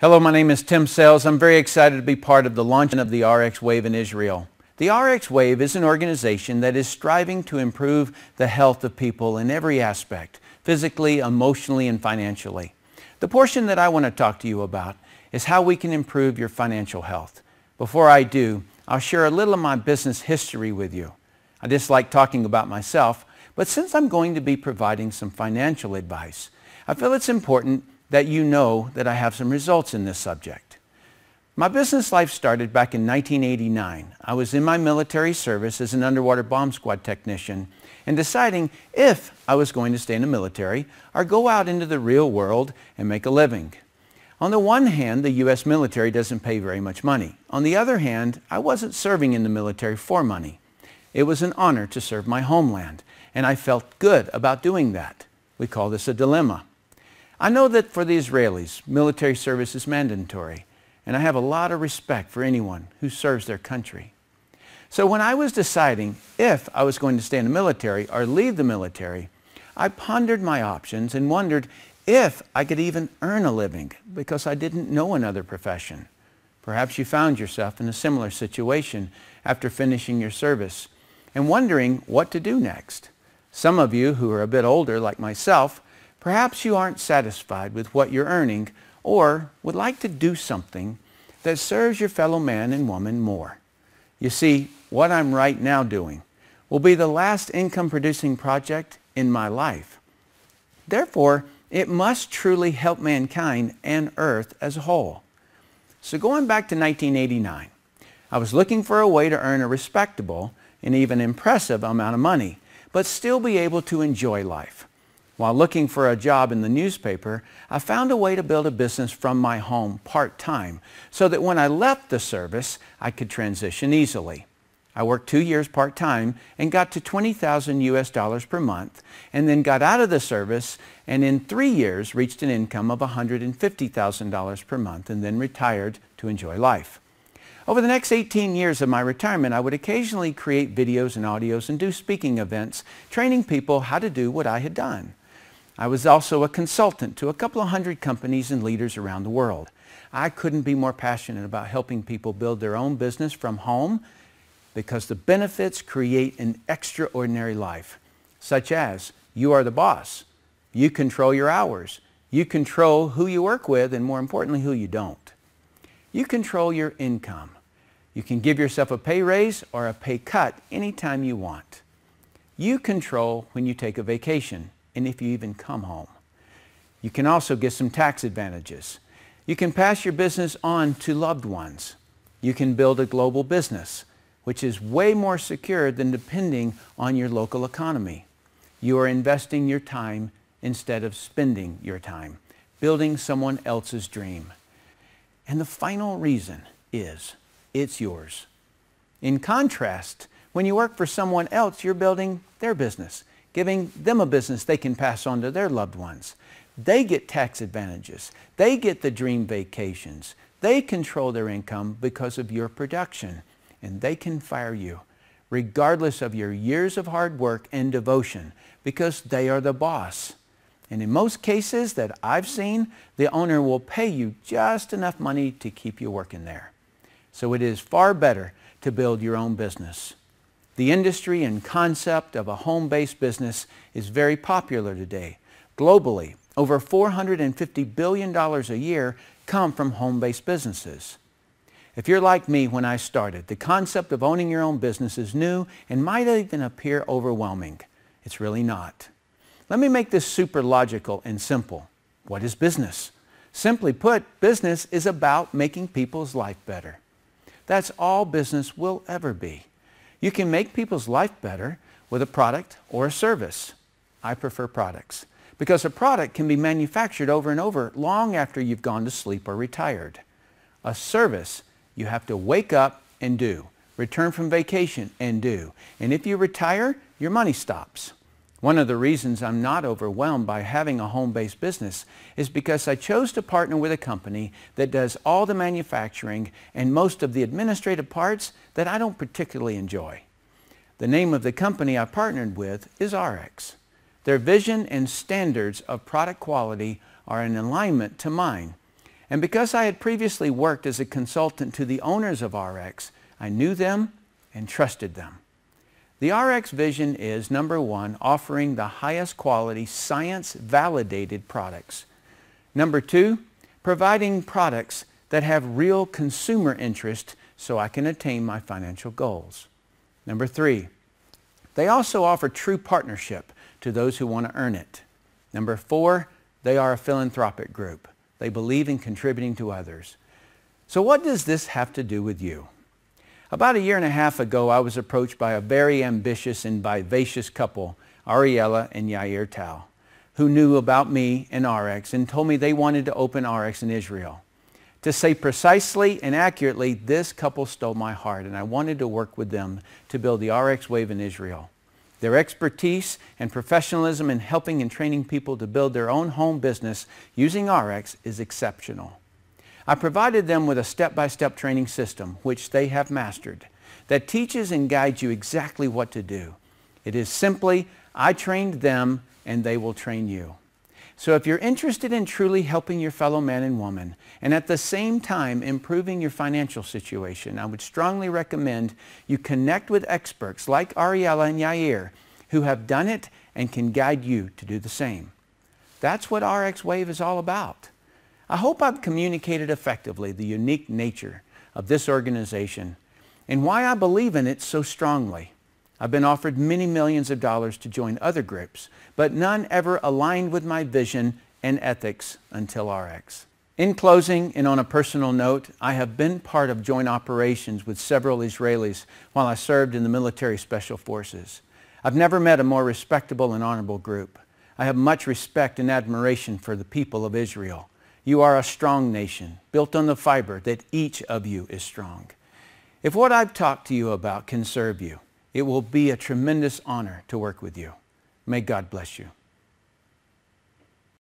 Hello, my name is Tim Sayles. I'm very excited to be part of the launch of the Ariix Wave in Israel. The Ariix Wave is an organization that is striving to improve the health of people in every aspect, physically, emotionally, and financially. The portion that I want to talk to you about is how we can improve your financial health. Before I do, I'll share a little of my business history with you. I dislike talking about myself, but since I'm going to be providing some financial advice, I feel it's important that you know that I have some results in this subject. My business life started back in 1989. I was in my military service as an underwater bomb squad technician and deciding if I was going to stay in the military or go out into the real world and make a living. On the one hand, the U.S. military doesn't pay very much money. On the other hand, I wasn't serving in the military for money. It was an honor to serve my homeland, and I felt good about doing that. We call this a dilemma. I know that for the Israelis, military service is mandatory, and I have a lot of respect for anyone who serves their country. So when I was deciding if I was going to stay in the military or leave the military, I pondered my options and wondered if I could even earn a living because I didn't know another profession. Perhaps you found yourself in a similar situation after finishing your service and wondering what to do next. Some of you who are a bit older like myself, perhaps you aren't satisfied with what you're earning or would like to do something that serves your fellow man and woman more. You see, what I'm right now doing will be the last income-producing project in my life. Therefore, it must truly help mankind and Earth as a whole. So going back to 1989, I was looking for a way to earn a respectable and even impressive amount of money, but still be able to enjoy life. While looking for a job in the newspaper, I found a way to build a business from my home part-time so that when I left the service, I could transition easily. I worked 2 years part-time and got to $20,000 US per month, and then got out of the service and in 3 years reached an income of $150,000 per month and then retired to enjoy life. Over the next 18 years of my retirement, I would occasionally create videos and audios and do speaking events, training people how to do what I had done. I was also a consultant to a couple of hundred companies and leaders around the world. I couldn't be more passionate about helping people build their own business from home because the benefits create an extraordinary life, such as you are the boss, you control your hours, you control who you work with, and more importantly, who you don't. You control your income. You can give yourself a pay raise or a pay cut anytime you want. You control when you take a vacation and if you even come home. You can also get some tax advantages. You can pass your business on to loved ones. You can build a global business, which is way more secure than depending on your local economy. You are investing your time instead of spending your time, building someone else's dream. And the final reason is it's yours. In contrast, when you work for someone else, you're building their business, giving them a business they can pass on to their loved ones. They get tax advantages. They get the dream vacations. They control their income because of your production, and they can fire you regardless of your years of hard work and devotion because they are the boss. And in most cases that I've seen, the owner will pay you just enough money to keep you working there. So it is far better to build your own business. The industry and concept of a home-based business is very popular today. Globally, over $450 billion a year come from home-based businesses. If you're like me when I started, the concept of owning your own business is new and might even appear overwhelming. It's really not. Let me make this super logical and simple. What is business? Simply put, business is about making people's life better. That's all business will ever be. You can make people's life better with a product or a service. I prefer products because a product can be manufactured over and over long after you've gone to sleep or retired. A service you have to wake up and do, return from vacation and do. And if you retire, your money stops. One of the reasons I'm not overwhelmed by having a home-based business is because I chose to partner with a company that does all the manufacturing and most of the administrative parts that I don't particularly enjoy. The name of the company I partnered with is Ariix. Their vision and standards of product quality are in alignment to mine. And because I had previously worked as a consultant to the owners of Ariix, I knew them and trusted them. The Ariix vision is, number one, offering the highest quality science-validated products. Number two, providing products that have real consumer interest so I can attain my financial goals. Number three, they also offer true partnership to those who want to earn it. Number four, they are a philanthropic group. They believe in contributing to others. So what does this have to do with you? About a year and a half ago, I was approached by a very ambitious and vivacious couple, Ariella and Yair, who knew about me and Ariix and told me they wanted to open Ariix in Israel. To say precisely and accurately, this couple stole my heart, and I wanted to work with them to build the Ariix Wave in Israel. Their expertise and professionalism in helping and training people to build their own home business using Ariix is exceptional. I provided them with a step-by-step training system, which they have mastered, that teaches and guides you exactly what to do. It is simply, I trained them and they will train you. So if you're interested in truly helping your fellow man and woman, and at the same time improving your financial situation, I would strongly recommend you connect with experts like Ariella and Yair, who have done it and can guide you to do the same. That's what Ariix Wave is all about. I hope I've communicated effectively the unique nature of this organization and why I believe in it so strongly. I've been offered many millions of dollars to join other groups, but none ever aligned with my vision and ethics until Ariix. In closing, and on a personal note, I have been part of joint operations with several Israelis while I served in the military special forces. I've never met a more respectable and honorable group. I have much respect and admiration for the people of Israel. You are a strong nation, built on the fiber that each of you is strong. If what I've talked to you about can serve you, it will be a tremendous honor to work with you. May God bless you.